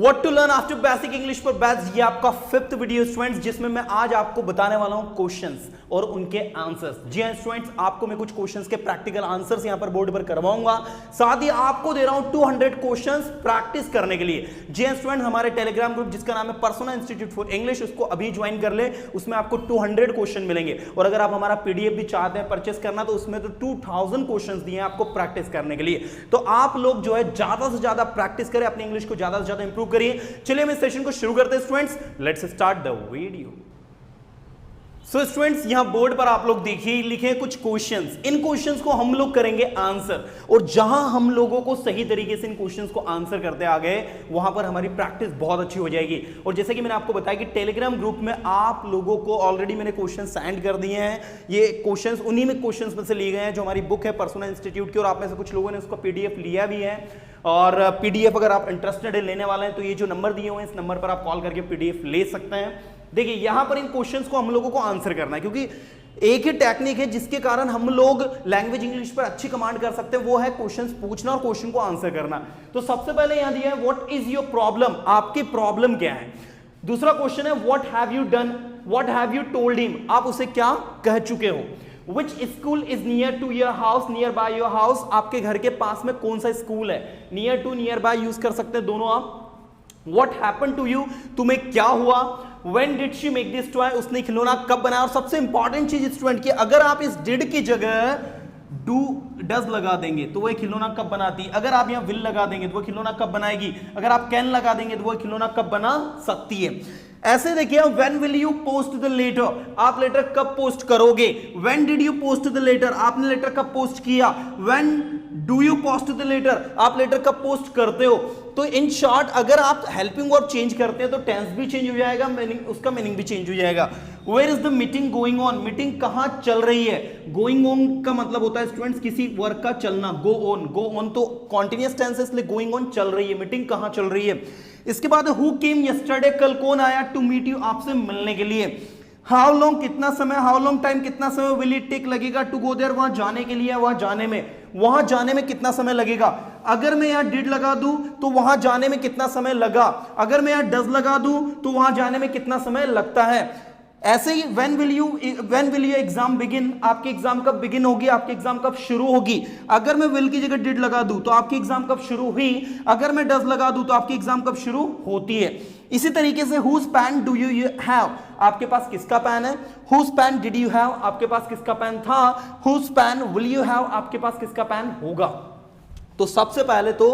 What to learn after basic English for batch, ये आपका 5th video students, जिसमें मैं आज आपको बताने वाला हूं क्वेश्चंस और उनके आंसर्स। जी हां स्टूडेंट्स, आपको मैं कुछ क्वेश्चंस के प्रैक्टिकल आंसर्स यहां पर बोर्ड पर करवाऊंगा, साथ ही आपको दे रहा हूं 200 क्वेश्चंस प्रैक्टिस करने के लिए। जी हां स्टूडेंट, हमारे टेलीग्राम ग्रुप जिसका नाम है पर्सोना इंस्टीट्यूट फॉर इंग्लिश, उसको अभी ज्वाइन कर ले, उसमें आपको 200 क्वेश्चन मिलेंगे। और अगर आप हमारा पीडीएफ भी चाहते हैं परचेस करना, तो उसमें तो 2000 क्वेश्चन दिए हैं आपको प्रैक्टिस करने के लिए। तो आप लोग जो है ज्यादा से ज्यादा प्रैक्टिस करें, अपनी इंग्लिश को ज्यादा से ज्यादा इंप्रूव करिए। चलिए हम इस सेशन को शुरू करते हैं students, let's start the video. So students, यहां बोर्ड पर आप लोग देखिए लिखे कुछ क्वेश्चंस, इन क्वेश्चंस को हम लोग करेंगे आंसर, और जहां हम लोगों को सही तरीके से इन क्वेश्चंस को आंसर करते आ गए, वहां पर हमारी प्रैक्टिस बहुत अच्छी हो जाएगी। और जैसे कि मैंने आपको बताया कि टेलीग्राम ग्रुप में आप लोगों को ऑलरेडी मैंने क्वेश्चन सेंड कर दिए हैं। ये क्वेश्चंस उन्हीं में क्वेश्चंस में से लिए गए हैं जो हमारी बुक है पर्सोना इंस्टीट्यूट की, और आप में से कुछ लोगों ने उसका पीडीएफ लिया भी है। और पीडीएफ अगर आप इंटरेस्टेड है लेने वाले हैं, तो ये जो नंबर दिए हुए हैं, इस नंबर पर आप कॉल करके पीडीएफ ले सकते हैं। देखिए यहां पर इन क्वेश्चंस को हम लोगों को आंसर करना है, क्योंकि एक ही टेक्निक है जिसके कारण हम लोग लैंग्वेज इंग्लिश पर अच्छी कमांड कर सकते हैं, वो है क्वेश्चंस पूछना और क्वेश्चन को आंसर करना। तो सबसे पहले यहां दिया है व्हाट इज योर प्रॉब्लम, आपकी प्रॉब्लम क्या है। दूसरा क्वेश्चन है what have you done, what have you told him, आप उसे क्या कह चुके हो। Which school is near to your house, near by your house, आपके घर के पास में कौन सा स्कूल है। near to, nearby यूज कर सकते हैं दोनों आप। What happened to you, तुम्हें क्या हुआ। When did she make this toy, उसने खिलौना कब बनाया। और सबसे इंपॉर्टेंट चीज स्टूडेंट की, अगर आप इस did की जगह do does लगा देंगे तो वह खिलौना कब बनाती। अगर आप यहाँ will लगा देंगे तो वह खिलौना कब बनाएगी। अगर आप can लगा देंगे तो वह खिलौना कब बना सकती है। ऐसे देखिए when will you post the letter, आप लेटर कब पोस्ट करोगे। when did you post the letter, आपने लेटर कब पोस्ट किया। when do you post the letter, आप लेटर कब पोस्ट करते हो। तो इन शॉर्ट अगर आप हेल्पिंग वर्ब चेंज करते हैं तो टेंस भी चेंज हो जाएगा, मीनिंग उसका मीनिंग भी चेंज हो जाएगा। Where is the meeting going on, meeting कहां चल रही है। गोइंग ऑन का मतलब होता है स्टूडेंट्स किसी वर्क का चलना। गो ऑन तो कॉन्टिन्यूअस टेंस है, इसलिए गोइंग ऑन चल रही है, मीटिंग कहां चल रही है। इसके बाद हु केम यस्टरडे, कल कौन आया टू मीट यू, आपसे मिलने के लिए। हाउ लॉन्ग कितना समय, हाउ लॉन्ग टाइम कितना समय, विल इट टेक लगेगा टू गो देयर, वहां जाने के लिए, वहां जाने में कितना समय लगेगा। अगर मैं यहां डिड लगा दूं तो वहां जाने में कितना समय लगा। अगर मैं यहां डज लगा दूं तो वहां जाने में कितना समय लगता है। ऐसे ही when will you exam begin, आपकी एग्जाम कब बिगिन होगी, आपकी एग्जाम कब शुरू होगी। अगर मैं will की जगह did लगा दूं तो आपकी एग्जाम कब शुरू हुई। अगर मैं does लगा दूं तो आपकी एग्जाम कब शुरू होती है। इसी तरीके से whose pen do you have, आपके पास किसका पेन है। whose pen did you have, आपके पास किसका पेन था। whose pen will you have, आपके पास किसका पेन होगा। तो सबसे पहले तो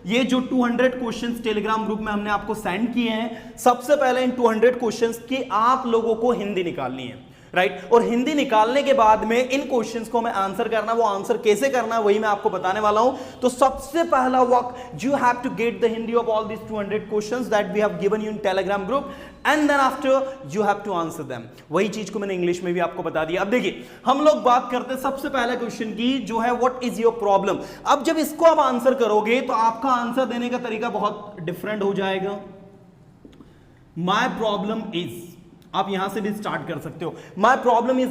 ये जो 200 क्वेश्चंस टेलीग्राम ग्रुप में हमने आपको सेंड किए हैं, सबसे पहले इन 200 क्वेश्चंस की आप लोगों को हिंदी निकालनी है, राइट। और हिंदी निकालने के बाद में इन क्वेश्चंस को मैं आंसर करना, वो आंसर कैसे करना वही मैं आपको बताने वाला हूं। तो सबसे पहला work, you have to get the Hindi of all this 200 questions that we have given you in Telegram group, and then after you have to answer them. वही चीज को मैंने इंग्लिश में भी आपको बता दिया। अब देखिए हम लोग बात करते हैं सबसे पहले क्वेश्चन की, जो है व्हाट इज योर प्रॉब्लम। अब जब इसको आप आंसर करोगे तो आपका आंसर देने का तरीका बहुत डिफरेंट हो जाएगा। माय प्रॉब्लम इज, आप यहां से भी स्टार्ट कर सकते हो। My problem is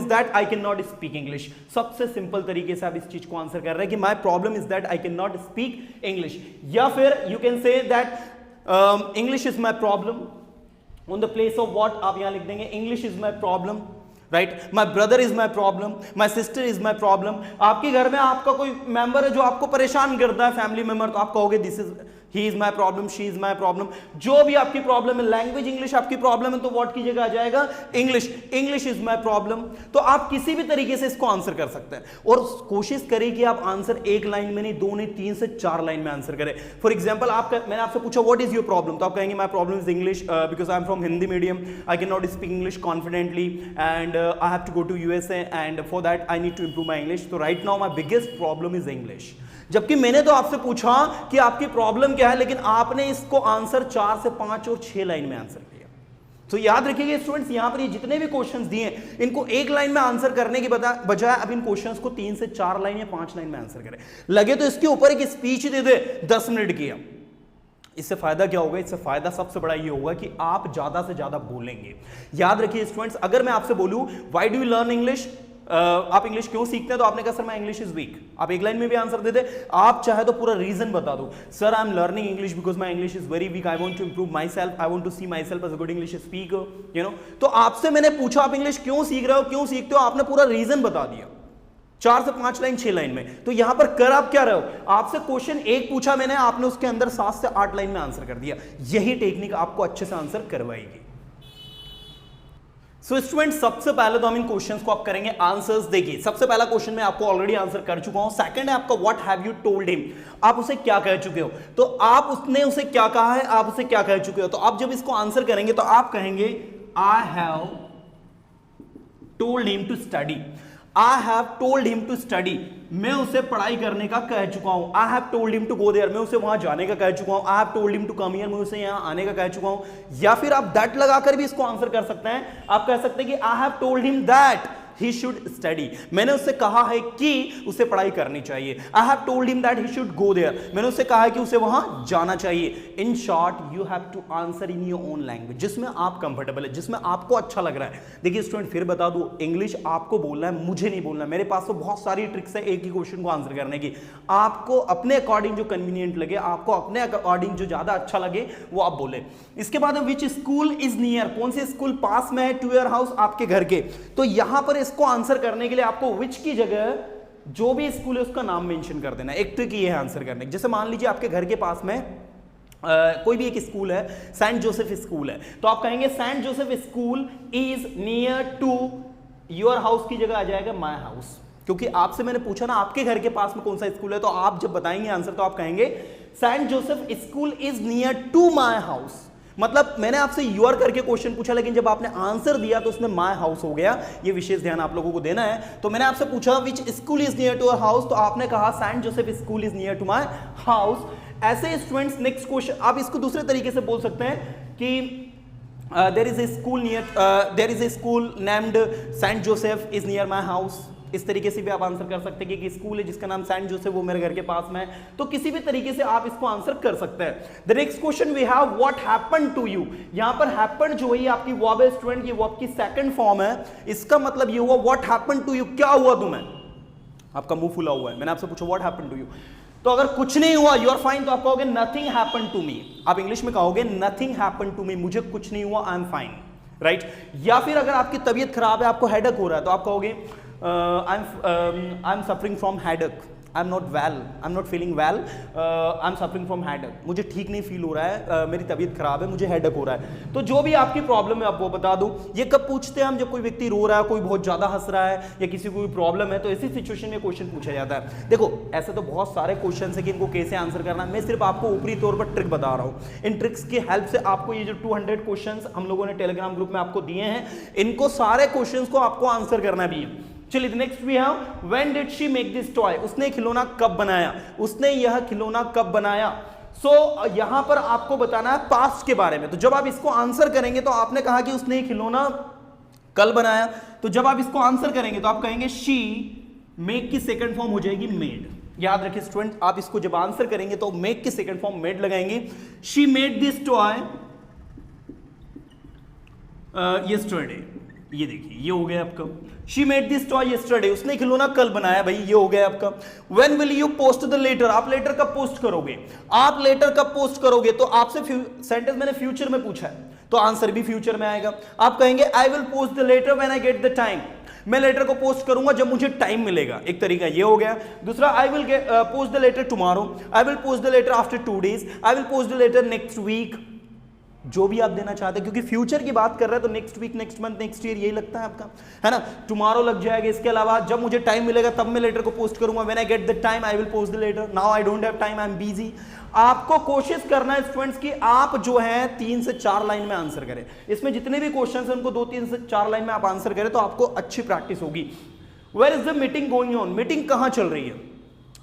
that I can not speak English. सबसे सिंपल तरीके से आप इस चीज को आंसर कर रहे हैं कि my problem is that I can not speak English. या फिर you can say that English is my problem. On the place of what आप यहां लिख देंगे English is my problem, right. My brother is my problem, my sister is my problem. आपके घर में आपका कोई मेंबर है जो आपको परेशान करता है, फैमिली मेंबर, तो आप कहोगे this is he is my problem, she is my problem. जो भी आपकी प्रॉब्लम है, लैंग्वेज इंग्लिश आपकी प्रॉब्लम है, तो व्हाट की जगह आ जाएगा इंग्लिश इज माई प्रॉब्लम। तो आप किसी भी तरीके से इसको आंसर कर सकते हैं, और कोशिश करें कि आप आंसर एक लाइन में नहीं, 2 नहीं 3 से 4 लाइन में आंसर करें। फॉर एग्जाम्पल मैंने आपसे पूछा व्हाट इज योर प्रॉब्लम, तो आप कहेंगे my problem is English because I am from Hindi medium, I can not speak English confidently, and I have to go to USA, and for that I need to improve my English. तो right now my biggest problem is English. जबकि मैंने तो आपसे पूछा कि आपकी problem क्या है, लेकिन आपने इसको आंसर 4 से 5 और 6 लाइन में आंसर किया। तो याद रखिएगा स्टूडेंट्स, यहां पर ये जितने भी क्वेश्चंस दिए हैं, इनको एक लाइन में आंसर करने की बजाय अब इन क्वेश्चंस को 3 से 4 लाइन या 5 लाइन में आंसर करें। लगे तो इसके ऊपर एक स्पीच दे दे 10 मिनट की। इससे फायदा क्या होगा, इससे फायदा सबसे बड़ा ये होगा कि आप ज्यादा से ज्यादा बोलेंगे। याद रखिए स्टूडेंट्स, अगर मैं आपसे बोलूं why do you learn English, आप इंग्लिश क्यों सीखते हैं, तो आपने कहा सर मैं इंग्लिश इज वीक। आप एक लाइन में भी आंसर दे दे, आप चाहे तो पूरा रीजन बता दो, sir I am learning English because my English is very weak, I want to improve myself, I want to see myself as a good English speaker, you know. तो आपसे मैंने पूछा आप English क्यों सीख रहे हो, क्यों सीखते हो, आपने पूरा रीजन बता दिया 4 से 5 लाइन 6 लाइन में। तो यहां पर कर आप क्या रहे हो, आपसे क्वेश्चन एक पूछा मैंने, आपने उसके अंदर 7 से 8 लाइन में आंसर कर दिया। यही टेक्निक आपको अच्छे से आंसर करवाएगी। सो स्टूडेंट सबसे पहले तो हम इन क्वेश्चंस को आप करेंगे आंसर्स। देखिए सबसे पहला क्वेश्चन मैं आपको ऑलरेडी आंसर कर चुका हूं। सेकंड है आपका what have you told him, आप उसे क्या कह चुके हो, तो आप उसने उसे क्या कहा है, आप उसे क्या कह चुके हो। तो आप जब इसको आंसर करेंगे तो आप कहेंगे I have told him to study, I have told him to study, मैं उसे पढ़ाई करने का कह चुका हूं। I have told him to go there, मैं उसे वहां जाने का कह चुका हूं। I have told him to come here, मैं उसे यहां आने का कह चुका हूं। या फिर आप दैट लगाकर भी इसको आंसर कर सकते हैं। आप कह सकते हैं कि आई have told him that he should study, मैंने उससे कहा है कि उसे पढ़ाई करनी चाहिए। I have told him that he should go there, मैंने उससे कहा है कि उसे वहां जाना चाहिए। In short, you have to answer in your own language, जिसमें आप कंफर्टेबल है, जिसमें आपको अच्छा लग रहा है। देखिए स्टूडेंट फिर बता दूं, इंग्लिश आपको बोलना है, मुझे नहीं बोलना। मेरे पास तो बहुत सारी ट्रिक्स है एक ही क्वेश्चन को आंसर करने की। आपको अपने अकॉर्डिंग जो कन्वीनियंट लगे, आपको अपने अकॉर्डिंग जो ज्यादा अच्छा लगे वो आप बोले। इसके बाद विच स्कूल इज नियर, कौन सी स्कूल पास में है टू योर हाउस, आपके घर के। तो यहां पर इसको आंसर करने के लिए आपको विच की जगह जो भी स्कूल है उसका नाम मेंशन कर देना। एक ट्रिक ये है आंसर करने की। जैसे मान लीजिए आपके घर के पास में कोई भी एक स्कूल है, सेंट जोसेफ स्कूल है, तो आप कहेंगे Saint Joseph school is near to your house की जगह आ जाएगा माय हाउस, क्योंकि आपसे मैंने पूछा ना आपके घर के पास में कौन सा स्कूल है। तो आप जब बताएंगे आंसर तो आप कहेंगे Saint Joseph school is near to my house. मतलब मैंने आपसे यूआर करके क्वेश्चन पूछा, लेकिन जब आपने आंसर दिया तो उसमें माय हाउस हो गया। ये विशेष ध्यान आप लोगों को देना है। तो मैंने आपसे पूछा which school is near to your house, तो आपने कहा Saint Joseph school is near to my house. ऐसे स्टूडेंट्स नेक्स्ट क्वेश्चन आप इसको दूसरे तरीके से बोल सकते हैं कि there is a school near, there is a school named Saint Joseph is near my house. इस तरीके से भी आप आंसर कर सकते हैं कि स्कूल है जिसका नाम सेंट जोसेफ वो मेरे घर के पास में है। तो किसी भी तरीके से आप इसको आंसर कर सकते हैं। The next question we have what happened to you. यहां पर हैपेंड जो है आपकी वर्ब है स्टूडेंट, ये वर्ब की सेकंड फॉर्म है। इसका मतलब ये हुआ व्हाट हैपेंड टू यू, क्या हुआ तुम्हें, आपका मुंह फुला हुआ है। मैंने आपसे पूछा व्हाट हैपेंड टू यू, तो अगर कुछ नहीं हुआ यू आर फाइन, तो आप कहोगे नथिंग हैपेंड टू मी। आप इंग्लिश में कहोगे नथिंग हैपेंड टू मी, मुझे कुछ नहीं हुआ, आई एम फाइन, राइट। या फिर अगर आपकी तबीयत खराब है, आपको हेडेक हो रहा है, तो आप कहोगे I'm suffering from headache, I'm not well, I'm not feeling well, I'm suffering from headache, मुझे ठीक नहीं फील हो रहा है, मेरी तबीयत खराब है, मुझे हेडेक हो रहा है। तो जो भी आपकी प्रॉब्लम है आप वो बता दो। ये कब पूछते हैं हम, जब कोई व्यक्ति रो रहा है, कोई बहुत ज्यादा हंस रहा है, या किसी को कोई प्रॉब्लम है, तो ऐसी सिचुएशन में क्वेश्चन पूछा जाता है। देखो ऐसे तो बहुत सारे क्वेश्चन है कि इनको कैसे आंसर करना है, मैं सिर्फ आपको ऊपरी तौर पर ट्रिक बता रहा हूँ। इन ट्रिक्स की हेल्प से आपको ये जो 200 क्वेश्चन हम लोगों ने टेलीग्राम ग्रुप में आपको दिए हैं, इनको सारे क्वेश्चन को आपको आंसर करना भी है। चलिए next we have when did she make this toy, उसने खिलौना कब बनाया, उसने यह खिलौना कब बनाया। सो यहां पर आपको बताना है पास्ट के बारे में। तो जब आप इसको आंसर करेंगे तो आपने कहा कि उसने खिलौना कल बनाया, तो जब आप इसको आंसर करेंगे तो आप कहेंगे शी, मेक की सेकंड फॉर्म हो जाएगी मेड। याद रखिए स्टूडेंट, आप इसको जब आंसर करेंगे तो मेक की सेकंड फॉर्म मेड लगाएंगे। She made this toy yesterday, ये देखिए ये हो गया आपका। She made this toy yesterday, उसने खिलौना कल बनाया, भाई ये हो गया आपका। When will you post the letter, आप लेटर कब पोस्ट करोगे, आप लेटर कब पोस्ट करोगे। तो आपसे सेंटेंस मैंने फ्यूचर में पूछा है, तो आंसर भी फ्यूचर में आएगा। आप कहेंगे आई will post the letter when I get the time, मैं लेटर को पोस्ट करूंगा जब मुझे टाइम मिलेगा। एक तरीका ये हो गया। दूसरा I will post the letter tomorrow, I will post the letter after 2 days, I will post the letter next week. जो भी आप देना चाहते हैं, क्योंकि फ्यूचर की बात कर रहे हैं तो next week, next month, next year यही लगता है आपका, है ना। टुमारो लग जाएगा। इसके अलावा जब मुझे टाइम मिलेगा तब मैं लेटर को पोस्ट करूंगा, when I get the time I will post the letter, now I don't have time, I am busy. आपको कोशिश करना है स्टूडेंट्स की आप जो है 3 से 4 लाइन में आंसर करें। इसमें जितने भी क्वेश्चन हैं उनको 2-3 से 4 लाइन में आप आंसर करें तो आपको अच्छी प्रैक्टिस होगी। Where is the meeting going on, meeting कहां चल रही है,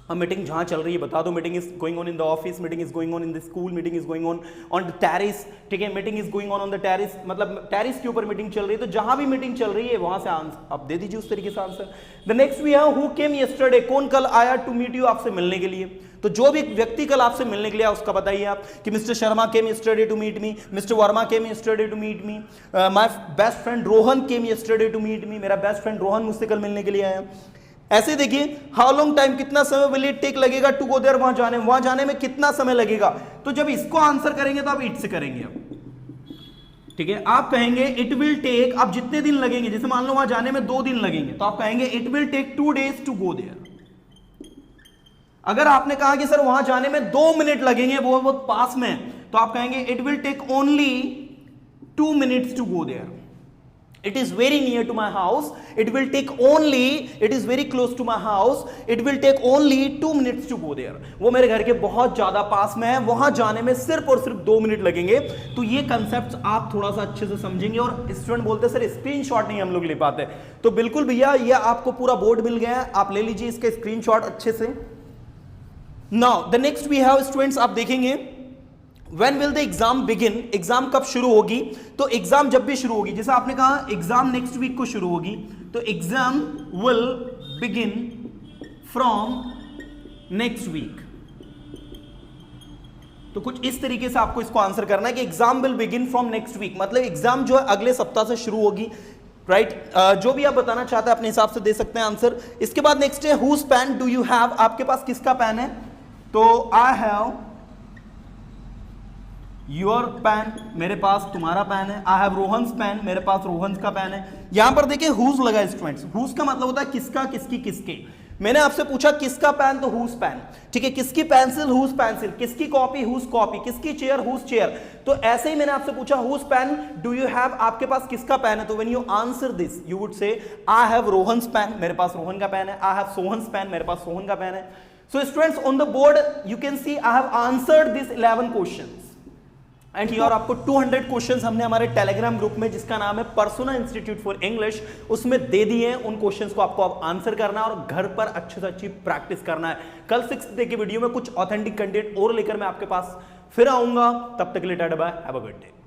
अब मीटिंग जहां चल रही है बता दो, meeting is going on in the office, meeting is going on in the school, meeting is going on the terrace, ठीक है, meeting is going on the terrace, मतलब टेरिस के ऊपर मीटिंग चल रही है, तो जहां भी मीटिंग चल रही है वहां से आंसर आप दे दीजिए उस तरीके से answer. The next we have who came yesterday, कौन कल आया टू मीट यू, आपसे मिलने के लिए, तो जो भी व्यक्ति कल आपसे मिलने के लिए उसका बताइए आप कि mister Sharma came yesterday to meet me, mister Verma came yesterday to meet me, my best friend Rohan came yesterday to meet me, मेरा बेस्ट फ्रेंड रोहन मुझसे कल मिलने के लिए आया। ऐसे देखिए, हाउ लॉन्ग टाइम, कितना समय विल इट टेक लगेगा टू गो देयर, वहां जाने में कितना समय लगेगा। तो जब इसको आंसर करेंगे तो आप इट से करेंगे, ठीक है, आप कहेंगे इट विल टेक, आप जितने दिन लगेंगे, जैसे मान लो वहां जाने में 2 दिन लगेंगे, तो आप कहेंगे it will take 2 days to go there. अगर आपने कहा कि सर वहां जाने में 2 मिनट लगेंगे, वो बहुत पास में है, तो आप कहेंगे it will take only 2 minutes to go there. It is very near to my house, it will take only, it is very close to my house, it will take only 2 minutes to go there। वो मेरे घर के बहुत ज्यादा पास में है, वहां जाने में सिर्फ और सिर्फ 2 मिनट लगेंगे। तो ये कंसेप्ट आप थोड़ा सा अच्छे से समझेंगे। और स्टूडेंट बोलते हैं सर स्क्रीनशॉट नहीं हम लोग ले पाते, तो बिल्कुल भैया ये आपको पूरा बोर्ड मिल गया है, आप ले लीजिए इसका स्क्रीनशॉट अच्छे से। Now the next we have students, आप देखेंगे When will the exam begin? Exam कब शुरू होगी? तो एग्जाम जब भी शुरू होगी, जैसे आपने कहा एग्जाम नेक्स्ट वीक को शुरू होगी, तो exam will begin from next week. तो कुछ इस तरीके से आपको इसको आंसर करना है कि exam will begin from next week, मतलब एग्जाम जो है अगले सप्ताह से शुरू होगी, राइट। जो भी आप बताना चाहते हैं अपने हिसाब से दे सकते हैं आंसर। इसके बाद नेक्स्ट है whose pen do you have, आपके पास किसका पेन है? तो आई हैव योर पेन, मेरे पास तुम्हारा पेन है। आई हैव रोहन्स पेन, मेरे पास रोहन्स का पेन है। यहां पर देखिए हुज लगा स्टूडेंट्स, हुज का मतलब होता है किसका, किसकी, किसके। मैंने आपसे पूछा किसका पेन, तो हुज पेन, ठीक है, किसकी पेंसिल, हुज पेंसिल, किसकी कॉपी, हुज कॉपी, किसकी चेयर, हुज चेयर। तो ऐसे ही मैंने आपसे पूछा whose pen do you have, आपके पास किसका पेन है, तो when you answer this you would say I have Rohan's pen, मेरे पास रोहन का पेन है। आई हैव सोहन्स पेन, मेरे पास सोहन का पेन है। So students on the board you can see I have answered this 11 questions and here आपको 200 questions हमने हमारे Telegram group में जिसका नाम है पर्सोना इंस्टीट्यूट फॉर इंग्लिश, उसमें दे दिए हैं। उन क्वेश्चंस को आपको अब आंसर करना है और घर पर अच्छे से अच्छी प्रैक्टिस करना है। कल 6th डे की वीडियो में कुछ ऑथेंटिक कंटेंट और लेकर मैं आपके पास फिर आऊंगा, तब तक के लिए ta ta bye, have a good day.